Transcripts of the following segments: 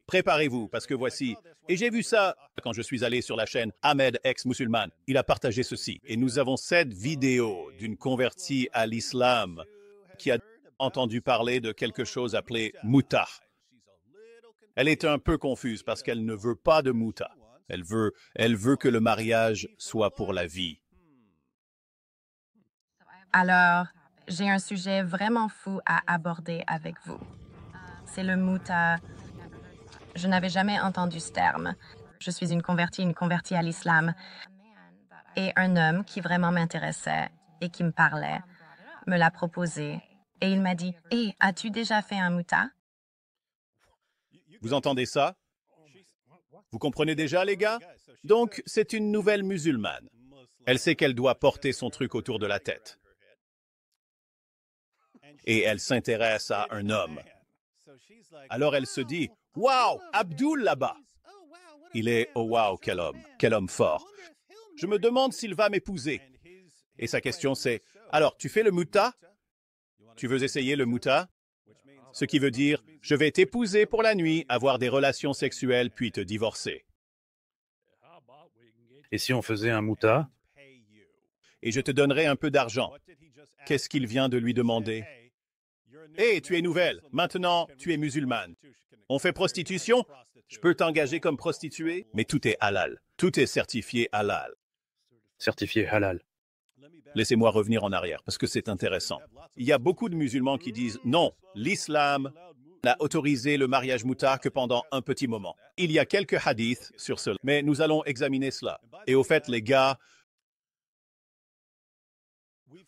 Préparez-vous, parce que voici. Et j'ai vu ça quand je suis allé sur la chaîne Ahmed ex-musulman. Il a partagé ceci. Et nous avons cette vidéo d'une convertie à l'islam qui a entendu parler de quelque chose appelé muta. Elle est un peu confuse parce qu'elle ne veut pas de muta. Elle veut que le mariage soit pour la vie. Alors, j'ai un sujet vraiment fou à aborder avec vous. C'est le muta. Je n'avais jamais entendu ce terme. Je suis une convertie à l'islam. Et un homme qui vraiment m'intéressait et qui me parlait me l'a proposé. Et il m'a dit, « Hé, as-tu déjà fait un muta? » Vous entendez ça? Vous comprenez déjà, les gars? Donc, c'est une nouvelle musulmane. Elle sait qu'elle doit porter son truc autour de la tête. Et elle s'intéresse à un homme. Alors elle se dit, « Waouh, Abdul là-bas! Il est, oh waouh, quel homme fort. Je me demande s'il va m'épouser. » Et sa question c'est, « Alors, tu fais le muta? Tu veux essayer le muta? » Ce qui veut dire, « Je vais t'épouser pour la nuit, avoir des relations sexuelles, puis te divorcer. » Et si on faisait un muta? Et je te donnerai un peu d'argent. Qu'est-ce qu'il vient de lui demander? Hé, tu es nouvelle. Maintenant, tu es musulmane. On fait prostitution? Je peux t'engager comme prostituée? Mais tout est halal. Tout est certifié halal. Certifié halal. Laissez-moi revenir en arrière, parce que c'est intéressant. Il y a beaucoup de musulmans qui disent, non, l'islam n'a autorisé le mariage muta que pendant un petit moment. Il y a quelques hadiths sur cela, mais nous allons examiner cela. Et au fait, les gars,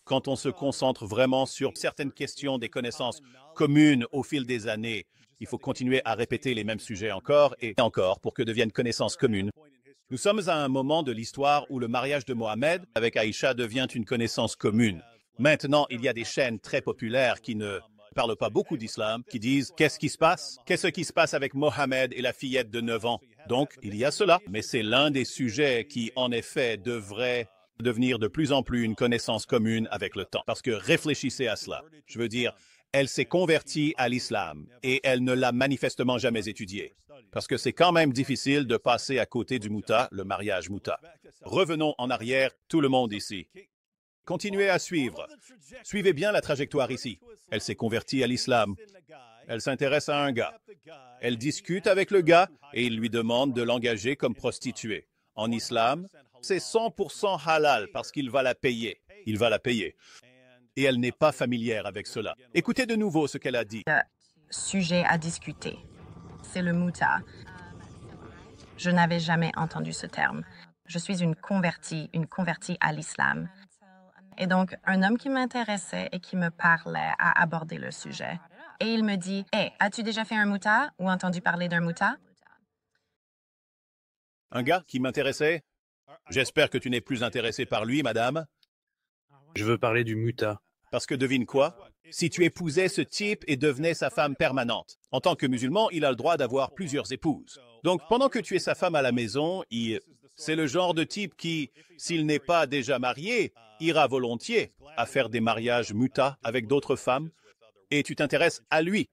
quand on se concentre vraiment sur certaines questions des connaissances communes au fil des années, il faut continuer à répéter les mêmes sujets encore et encore pour que deviennent connaissances communes. Nous sommes à un moment de l'histoire où le mariage de Mohammed avec Aïcha devient une connaissance commune. Maintenant, il y a des chaînes très populaires qui ne parlent pas beaucoup d'islam, qui disent « Qu'est-ce qui se passe? Qu'est-ce qui se passe avec Mohammed et la fillette de 9 ans ?» Donc, il y a cela. Mais c'est l'un des sujets qui, en effet, devrait devenir de plus en plus une connaissance commune avec le temps. Parce que réfléchissez à cela. Je veux dire, elle s'est convertie à l'islam et elle ne l'a manifestement jamais étudié. Parce que c'est quand même difficile de passer à côté du muta, le mariage muta. Revenons en arrière, tout le monde ici. Continuez à suivre. Suivez bien la trajectoire ici. Elle s'est convertie à l'islam. Elle s'intéresse à un gars. Elle discute avec le gars et il lui demande de l'engager comme prostituée. En islam, c'est 100% halal parce qu'il va la payer. Il va la payer. Et elle n'est pas familière avec cela. Écoutez de nouveau ce qu'elle a dit. Sujet à discuter. C'est le muta. Je n'avais jamais entendu ce terme. Je suis une convertie à l'islam. Et donc, un homme qui m'intéressait et qui me parlait a abordé le sujet. Et il me dit, « Hey, as-tu déjà fait un muta ou entendu parler d'un muta? » Un gars qui m'intéressait? J'espère que tu n'es plus intéressée par lui, madame. Je veux parler du muta. Parce que devine quoi? Si tu épousais ce type et devenais sa femme permanente, en tant que musulman, il a le droit d'avoir plusieurs épouses. Donc, pendant que tu es sa femme à la maison, c'est le genre de type qui, s'il n'est pas déjà marié, ira volontiers à faire des mariages muta avec d'autres femmes, et tu t'intéresses à lui.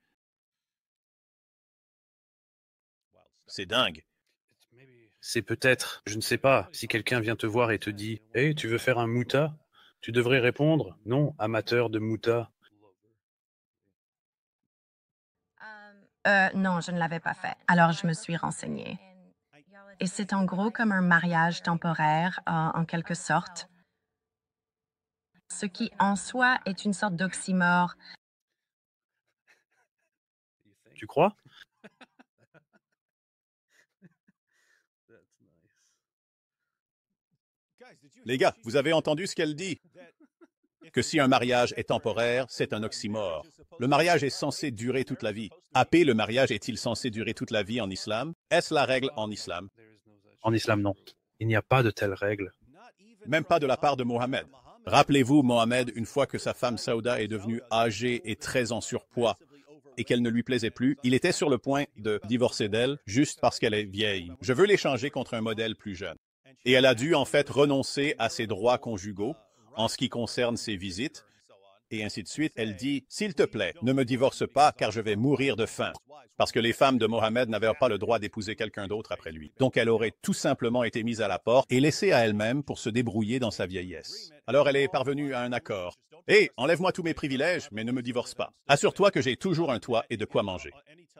C'est dingue. C'est peut-être, je ne sais pas, si quelqu'un vient te voir et te dit « Hey, tu veux faire un muta ?» Tu devrais répondre « Non, amateur de muta. » Non, je ne l'avais pas fait. Alors, je me suis renseignée. Et c'est en gros comme un mariage temporaire, en quelque sorte. Ce qui, en soi, est une sorte d'oxymore. Tu crois? Les gars, vous avez entendu ce qu'elle dit? Que si un mariage est temporaire, c'est un oxymore. Le mariage est censé durer toute la vie. AP, le mariage est-il censé durer toute la vie en islam? Est-ce la règle en islam? En islam, non. Il n'y a pas de telle règle. Même pas de la part de Mohammed. Rappelez-vous, Mohammed, une fois que sa femme Saouda est devenue âgée et très en surpoids et qu'elle ne lui plaisait plus, il était sur le point de divorcer d'elle juste parce qu'elle est vieille. Je veux l'échanger contre un modèle plus jeune. Et elle a dû en fait renoncer à ses droits conjugaux en ce qui concerne ses visites, et ainsi de suite. Elle dit, « S'il te plaît, ne me divorce pas car je vais mourir de faim. » parce que les femmes de Mohammed n'avaient pas le droit d'épouser quelqu'un d'autre après lui. Donc elle aurait tout simplement été mise à la porte et laissée à elle-même pour se débrouiller dans sa vieillesse. Alors elle est parvenue à un accord. Hé, enlève-moi tous mes privilèges, mais ne me divorce pas. Assure-toi que j'ai toujours un toit et de quoi manger.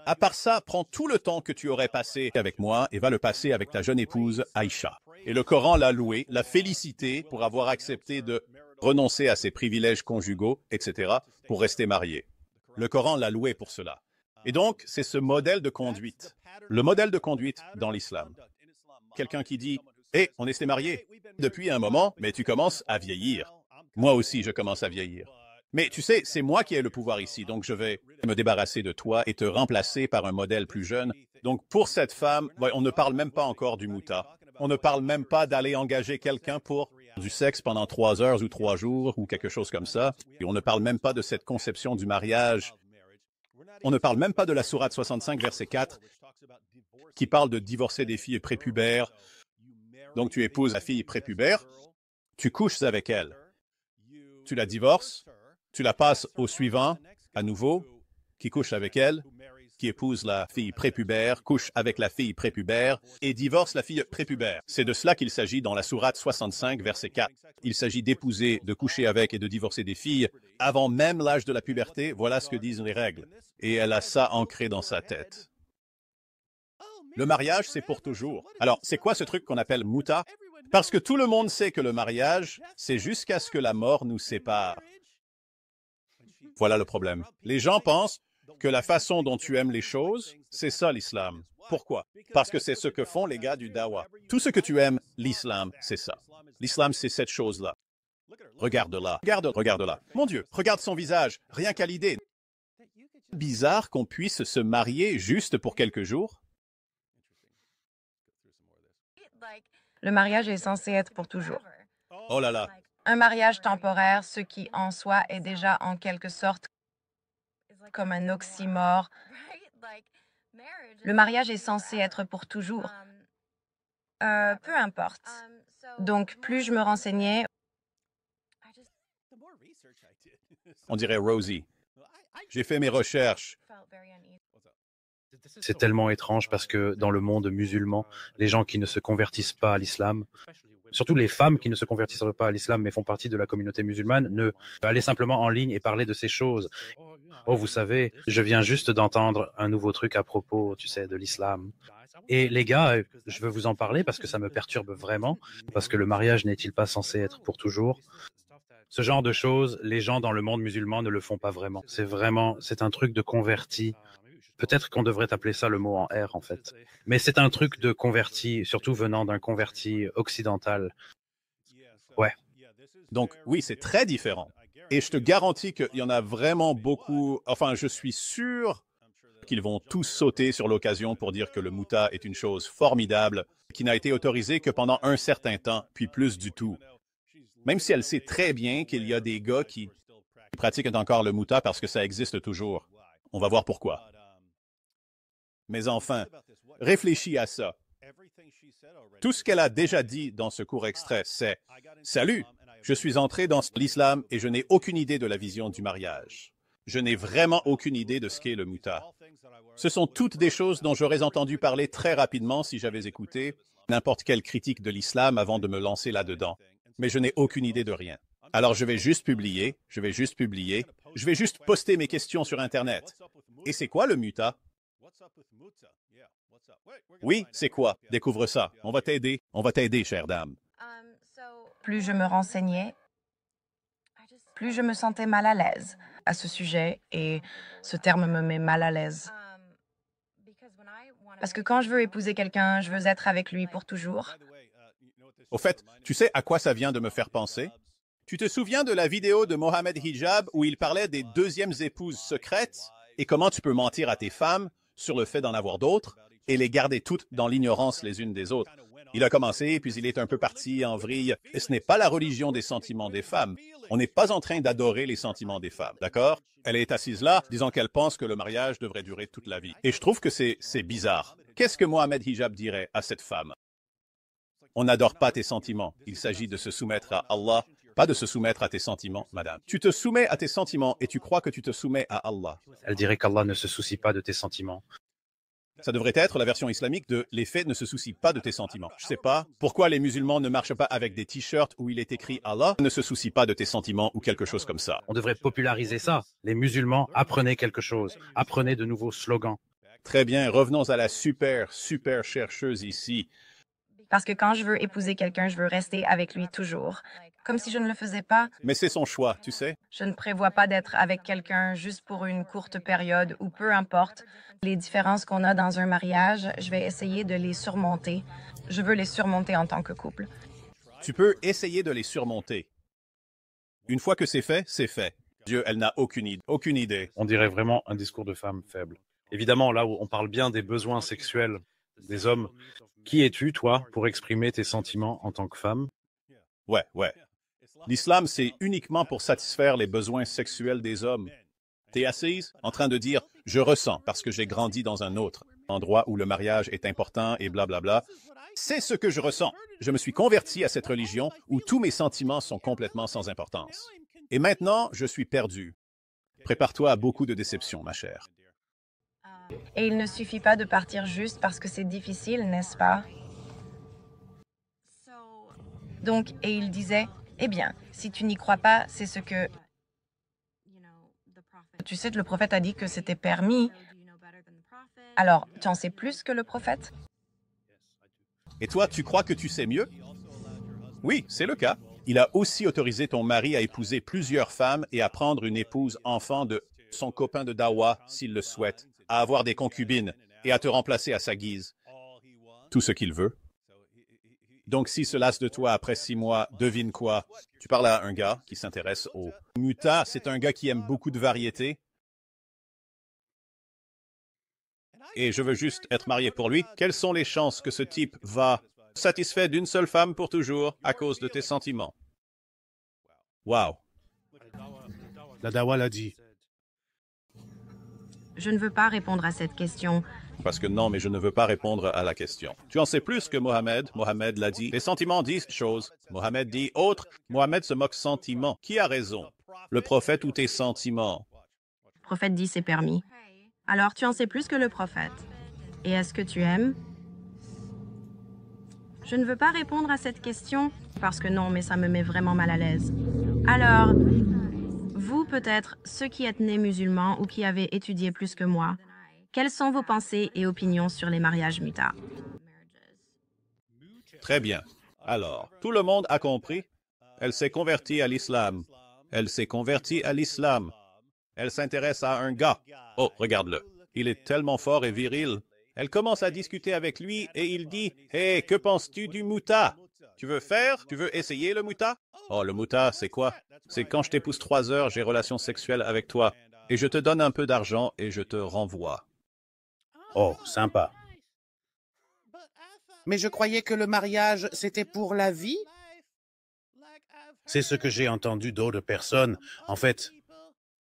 À part ça, prends tout le temps que tu aurais passé avec moi et va le passer avec ta jeune épouse, Aïcha. Et le Coran l'a loué, l'a félicité pour avoir accepté de renoncer à ses privilèges conjugaux, etc., pour rester marié. Le Coran l'a loué pour cela. Et donc, c'est ce modèle de conduite. Le modèle de conduite dans l'islam. Quelqu'un qui dit « Hé, on est mariés depuis un moment, mais tu commences à vieillir. Moi aussi, je commence à vieillir. Mais tu sais, c'est moi qui ai le pouvoir ici, donc je vais me débarrasser de toi et te remplacer par un modèle plus jeune. Donc pour cette femme, on ne parle même pas encore du muta. On ne parle même pas d'aller engager quelqu'un pour du sexe pendant 3 heures ou 3 jours ou quelque chose comme ça. Et on ne parle même pas de cette conception du mariage. On ne parle même pas de la sourate 65, verset 4, qui parle de divorcer des filles prépubères. Donc tu épouses la fille prépubère, tu couches avec elle. Tu la divorces, tu la passes au suivant, à nouveau, qui couche avec elle, qui épouse la fille prépubère, couche avec la fille prépubère et divorce la fille prépubère. C'est de cela qu'il s'agit dans la sourate 65, verset 4. Il s'agit d'épouser, de coucher avec et de divorcer des filles avant même l'âge de la puberté. Voilà ce que disent les règles. Et elle a ça ancré dans sa tête. Le mariage, c'est pour toujours. Alors, c'est quoi ce truc qu'on appelle muta? Parce que tout le monde sait que le mariage, c'est jusqu'à ce que la mort nous sépare. Voilà le problème. Les gens pensent que la façon dont tu aimes les choses, c'est ça l'islam. Pourquoi? Parce que c'est ce que font les gars du dawa. Tout ce que tu aimes, l'islam, c'est ça. L'islam, c'est cette chose-là. Regarde-la. Regarde-la. Mon Dieu, regarde son visage. Rien qu'à l'idée. Bizarre qu'on puisse se marier juste pour quelques jours. Le mariage est censé être pour toujours. Oh là là. Un mariage temporaire, ce qui en soi est déjà en quelque sorte comme un oxymore. Le mariage est censé être pour toujours. Peu importe. Donc, plus je me renseignais, On dirait Rosie. J'ai fait mes recherches. C'est tellement étrange parce que dans le monde musulman, les gens qui ne se convertissent pas à l'islam, surtout les femmes qui ne se convertissent pas à l'islam mais font partie de la communauté musulmane, ne aller simplement en ligne et parler de ces choses. Oh, vous savez, je viens juste d'entendre un nouveau truc à propos, tu sais, de l'islam. Et les gars, je veux vous en parler parce que ça me perturbe vraiment, parce que le mariage n'est-il pas censé être pour toujours? Ce genre de choses, les gens dans le monde musulman ne le font pas vraiment. C'est un truc de converti. Peut-être qu'on devrait appeler ça le mot en R, en fait. Mais c'est un truc de converti, surtout venant d'un converti occidental. Ouais. Donc, oui, c'est très différent. Et je te garantis qu'il y en a vraiment beaucoup. Enfin, je suis sûr qu'ils vont tous sauter sur l'occasion pour dire que le muta est une chose formidable, qui n'a été autorisée que pendant un certain temps, puis plus du tout. Même si elle sait très bien qu'il y a des gars qui pratiquent encore le muta parce que ça existe toujours. On va voir pourquoi. Mais enfin, réfléchis à ça. Tout ce qu'elle a déjà dit dans ce court extrait, c'est « Salut, je suis entré dans l'islam et je n'ai aucune idée de la vision du mariage. Je n'ai vraiment aucune idée de ce qu'est le muta. » Ce sont toutes des choses dont j'aurais entendu parler très rapidement si j'avais écouté n'importe quelle critique de l'islam avant de me lancer là-dedans. Mais je n'ai aucune idée de rien. Alors je vais juste poster mes questions sur Internet. Et c'est quoi le muta? Oui, c'est quoi? Découvre ça. On va t'aider, chère dame. plus je me renseignais, plus je me sentais mal à l'aise à ce sujet et ce terme me met mal à l'aise. Parce que quand je veux épouser quelqu'un, je veux être avec lui pour toujours. Au fait, tu sais à quoi ça vient de me faire penser? Tu te souviens de la vidéo de Mohammed Hijab où il parlait des deuxièmes épouses secrètes et comment tu peux mentir à tes femmes sur le fait d'en avoir d'autres et les garder toutes dans l'ignorance les unes des autres? Il a commencé, puis il est un peu parti en vrille. Et ce n'est pas la religion des sentiments des femmes. On n'est pas en train d'adorer les sentiments des femmes, d'accord? Elle est assise là, disant qu'elle pense que le mariage devrait durer toute la vie. Et je trouve que c'est bizarre. Qu'est-ce que Mohammed Hijab dirait à cette femme? On n'adore pas tes sentiments. Il s'agit de se soumettre à Allah, pas de se soumettre à tes sentiments, madame. Tu te soumets à tes sentiments et tu crois que tu te soumets à Allah. Elle dirait qu'Allah ne se soucie pas de tes sentiments. Ça devrait être la version islamique de les faits ne se soucient pas de tes sentiments. Je sais pas pourquoi les musulmans ne marchent pas avec des t-shirts où il est écrit Allah ne se soucie pas de tes sentiments ou quelque chose comme ça. On devrait populariser ça. Les musulmans, apprenez quelque chose. Apprenez de nouveaux slogans. Très bien, revenons à la super chercheuse ici. Parce que quand je veux épouser quelqu'un, je veux rester avec lui toujours. Comme si je ne le faisais pas, Mais c'est son choix, tu sais. je ne prévois pas d'être avec quelqu'un juste pour une courte période ou peu importe. Les différences qu'on a dans un mariage, je vais essayer de les surmonter. Je veux les surmonter en tant que couple. Tu peux essayer de les surmonter. Une fois que c'est fait. Dieu, elle n'a aucune idée. On dirait vraiment un discours de femme faible. Évidemment, là où on parle bien des besoins sexuels des hommes, qui es-tu, toi, pour exprimer tes sentiments en tant que femme? Ouais. L'islam, c'est uniquement pour satisfaire les besoins sexuels des hommes. T'es assise en train de dire « je ressens parce que j'ai grandi dans un autre endroit où le mariage est important et blablabla ». C'est ce que je ressens. Je me suis converti à cette religion où tous mes sentiments sont complètement sans importance. Et maintenant, je suis perdu. Prépare-toi à beaucoup de déceptions, ma chère. Et il ne suffit pas de partir juste parce que c'est difficile, n'est-ce pas? Donc, et il disait, eh bien, si tu n'y crois pas, c'est ce que... Tu sais, le prophète a dit que c'était permis. Alors, tu en sais plus que le prophète? Et toi, tu crois que tu sais mieux? Oui, c'est le cas. Il a aussi autorisé ton mari à épouser plusieurs femmes et à prendre une épouse enfant de son copain de Dawa, s'il le souhaite, à avoir des concubines et à te remplacer à sa guise. Tout ce qu'il veut. Donc, s'il se lasse de toi après 6 mois, devine quoi? Tu parles à un gars qui s'intéresse au muta. C'est un gars qui aime beaucoup de variétés. Et je veux juste être marié pour lui. Quelles sont les chances que ce type va satisfait d'une seule femme pour toujours à cause de tes sentiments? Wow. La Dawa l'a dit. Je ne veux pas répondre à cette question. Parce que non, mais je ne veux pas répondre à la question. Tu en sais plus que Mohamed. Mohamed l'a dit. Les sentiments disent choses. Mohamed dit autre. Mohamed se moque sentiments. Qui a raison? Le prophète ou tes sentiments? Le prophète dit c'est permis. Alors tu en sais plus que le prophète. Et est-ce que tu aimes? Je ne veux pas répondre à cette question parce que non, mais ça me met vraiment mal à l'aise. Alors, vous peut-être, ceux qui êtes nés musulmans ou qui avez étudié plus que moi, quelles sont vos pensées et opinions sur les mariages muta? Très bien. Alors, tout le monde a compris? Elle s'est convertie à l'islam. Elle s'est convertie à l'islam. Elle s'intéresse à un gars. Oh, regarde-le. Il est tellement fort et viril. Elle commence à discuter avec lui et il dit « Hey, que penses-tu du muta? Tu veux essayer le muta? » Oh, le muta, c'est quoi? C'est quand je t'épouse 3 heures, j'ai relation sexuelle avec toi et je te donne un peu d'argent et je te renvoie. Oh, sympa. Mais je croyais que le mariage, c'était pour la vie. C'est ce que j'ai entendu d'autres personnes. En fait,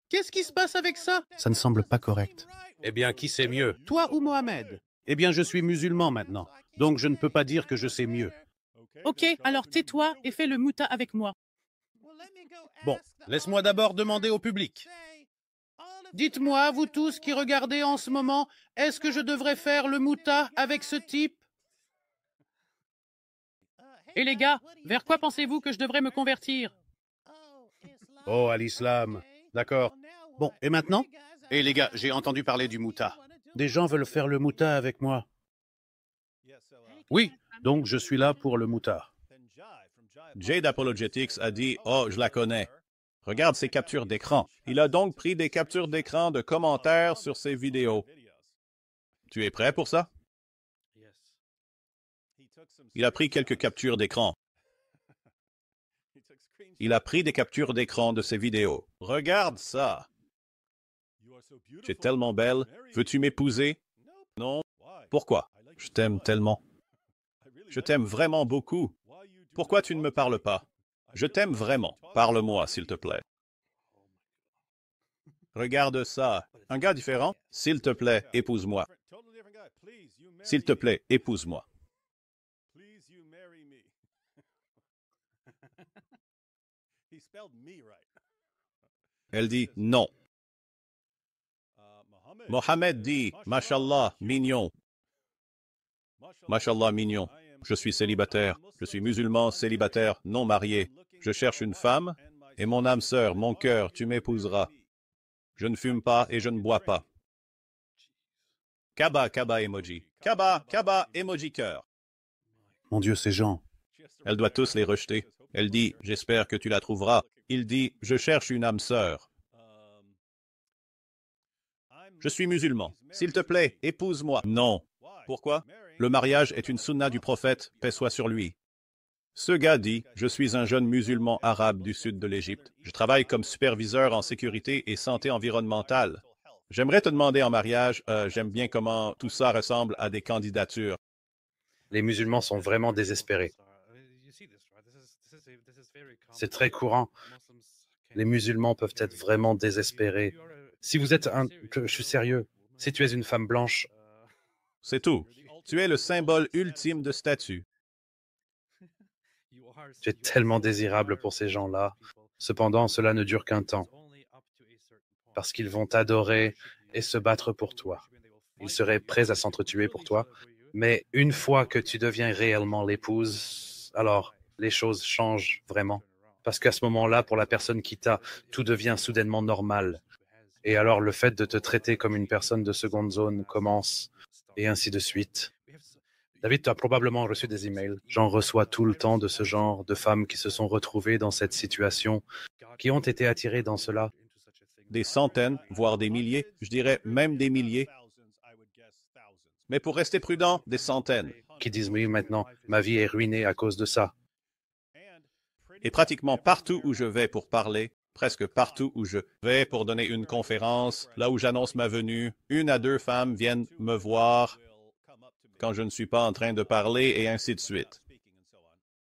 Qu'est-ce qui se passe avec ça? ça ne semble pas correct. Eh bien, qui sait mieux? Toi ou Mohamed? Eh bien, je suis musulman maintenant, donc je ne peux pas dire que je sais mieux. Ok, alors tais-toi et fais le muta avec moi. Bon, laisse-moi d'abord demander au public. Dites-moi, vous tous qui regardez en ce moment, est-ce que je devrais faire le muta avec ce type? Et les gars, vers quoi pensez-vous que je devrais me convertir? Oh, à l'islam. D'accord. Bon, et maintenant? Eh les gars, j'ai entendu parler du muta. Des gens veulent faire le muta avec moi. Oui, donc je suis là pour le muta. Jade Apologetics a dit « Oh, je la connais. Regarde ses captures d'écran. » Il a donc pris des captures d'écran de commentaires sur ses vidéos. Tu es prêt pour ça? Il a pris quelques captures d'écran. Il a pris des captures d'écran de ses vidéos. Regarde ça. Tu es tellement belle. Veux-tu m'épouser? Non. Pourquoi? Je t'aime tellement. Je t'aime vraiment beaucoup. Pourquoi tu ne me parles pas? Je t'aime vraiment. Parle-moi, s'il te plaît. Regarde ça. Un gars différent? S'il te plaît, épouse-moi. S'il te plaît, épouse-moi. Elle dit non. Mohamed dit, Mashallah, mignon. Mashallah, mignon. Je suis célibataire. Je suis musulman, célibataire, non marié. Je cherche une femme, et mon âme sœur, mon cœur, tu m'épouseras. Je ne fume pas et je ne bois pas. Kaba, Kaba emoji. Kaba, Kaba emoji cœur. Mon Dieu, ces gens. Elle doit tous les rejeter. Elle dit, j'espère que tu la trouveras. Il dit, je cherche une âme sœur. Je suis musulman. S'il te plaît, épouse-moi. Non. Pourquoi? Le mariage est une sunna du prophète, paix soit sur lui. Ce gars dit, je suis un jeune musulman arabe du sud de l'Égypte. Je travaille comme superviseur en sécurité et santé environnementale. J'aimerais te demander en mariage, j'aime bien comment tout ça ressemble à des candidatures. Les musulmans sont vraiment désespérés. C'est très courant. Les musulmans peuvent être vraiment désespérés. Si vous êtes je suis sérieux, si tu es une femme blanche, C'est tout. Tu es le symbole ultime de statut. tu es tellement désirable pour ces gens-là. Cependant, cela ne dure qu'un temps. Parce qu'ils vont t'adorer et se battre pour toi. Ils seraient prêts à s'entretuer pour toi. Mais une fois que tu deviens réellement l'épouse, alors les choses changent vraiment. Parce qu'à ce moment-là, pour la personne qui t'a, tout devient soudainement normal. Et alors le fait de te traiter comme une personne de seconde zone commence, et ainsi de suite. David, tu as probablement reçu des emails. J'en reçois tout le temps de ce genre de femmes qui se sont retrouvées dans cette situation, qui ont été attirées dans cela. Des centaines, voire des milliers, je dirais même des milliers. Mais pour rester prudent, des centaines. Qui disent, oui, maintenant, ma vie est ruinée à cause de ça. Et pratiquement partout où je vais pour parler, presque partout où je vais pour donner une conférence, là où j'annonce ma venue, 1 à 2 femmes viennent me voir quand je ne suis pas en train de parler et ainsi de suite.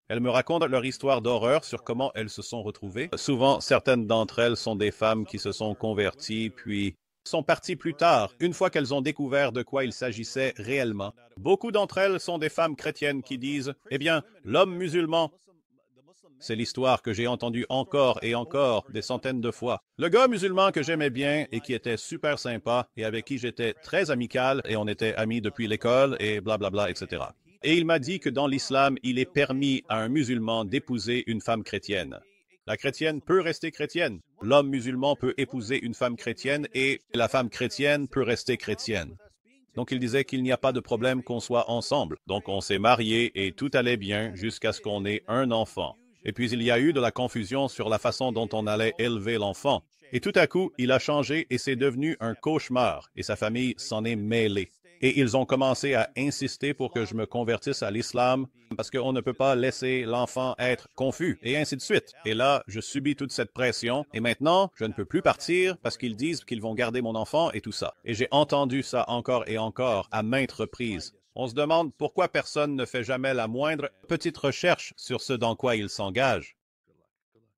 Elles me racontent leur histoire d'horreur sur comment elles se sont retrouvées. Souvent, certaines d'entre elles sont des femmes qui se sont converties, puis sont parties plus tard, une fois qu'elles ont découvert de quoi il s'agissait réellement. Beaucoup d'entre elles sont des femmes chrétiennes qui disent, « Eh bien, l'homme musulman, c'est l'histoire que j'ai entendue encore et encore des centaines de fois. Le gars musulman que j'aimais bien et qui était super sympa et avec qui j'étais très amical et on était amis depuis l'école et blablabla, etc. Et il m'a dit que dans l'islam, il est permis à un musulman d'épouser une femme chrétienne. La chrétienne peut rester chrétienne. L'homme musulman peut épouser une femme chrétienne et la femme chrétienne peut rester chrétienne. Donc il disait qu'il n'y a pas de problème qu'on soit ensemble. Donc on s'est mariés et tout allait bien jusqu'à ce qu'on ait un enfant. Et puis il y a eu de la confusion sur la façon dont on allait élever l'enfant. Et tout à coup, il a changé et c'est devenu un cauchemar et sa famille s'en est mêlée. Et ils ont commencé à insister pour que je me convertisse à l'islam parce qu'on ne peut pas laisser l'enfant être confus et ainsi de suite. Et là, je subis toute cette pression et maintenant, je ne peux plus partir parce qu'ils disent qu'ils vont garder mon enfant et tout ça. Et j'ai entendu ça encore et encore à maintes reprises. On se demande pourquoi personne ne fait jamais la moindre petite recherche sur ce dans quoi il s'engage.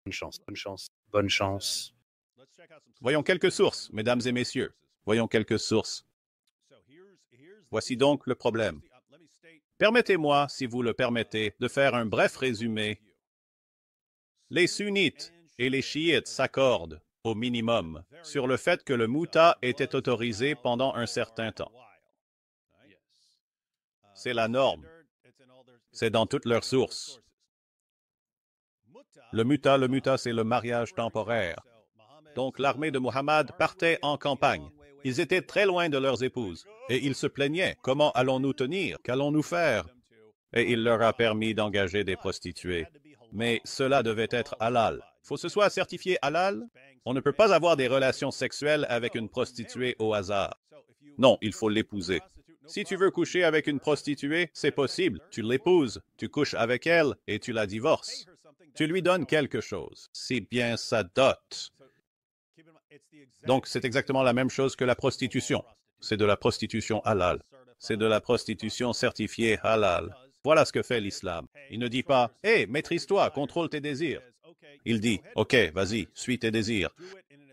Bonne chance, bonne chance, bonne chance. Voyons quelques sources, mesdames et messieurs. Voyons quelques sources. Voici donc le problème. Permettez-moi, si vous le permettez, de faire un bref résumé. Les sunnites et les chiites s'accordent, au minimum, sur le fait que le muta était autorisé pendant un certain temps. C'est la norme. C'est dans toutes leurs sources. Le muta, c'est le mariage temporaire. Donc l'armée de Muhammad partait en campagne. Ils étaient très loin de leurs épouses. Et ils se plaignaient. Comment allons-nous tenir? Qu'allons-nous faire? Et il leur a permis d'engager des prostituées. Mais cela devait être halal. Il faut que ce soit certifié halal. On ne peut pas avoir des relations sexuelles avec une prostituée au hasard. Non, il faut l'épouser. Si tu veux coucher avec une prostituée, c'est possible. Tu l'épouses, tu couches avec elle et tu la divorces. Tu lui donnes quelque chose. C'est bien sa dot. Donc, c'est exactement la même chose que la prostitution. C'est de la prostitution halal. C'est de la prostitution certifiée halal. Voilà ce que fait l'islam. Il ne dit pas « Hé, maîtrise-toi, contrôle tes désirs ». Il dit « Ok, vas-y, suis tes désirs ».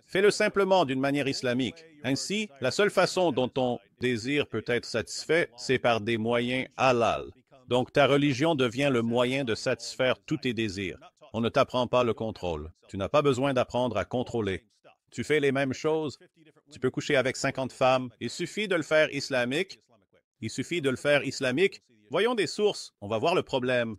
Fais-le simplement d'une manière islamique. Ainsi, la seule façon dont ton désir peut être satisfait, c'est par des moyens halal. Donc, ta religion devient le moyen de satisfaire tous tes désirs. On ne t'apprend pas le contrôle. Tu n'as pas besoin d'apprendre à contrôler. Tu fais les mêmes choses. Tu peux coucher avec 50 femmes. Il suffit de le faire islamique. Il suffit de le faire islamique. Voyons des sources, on va voir le problème.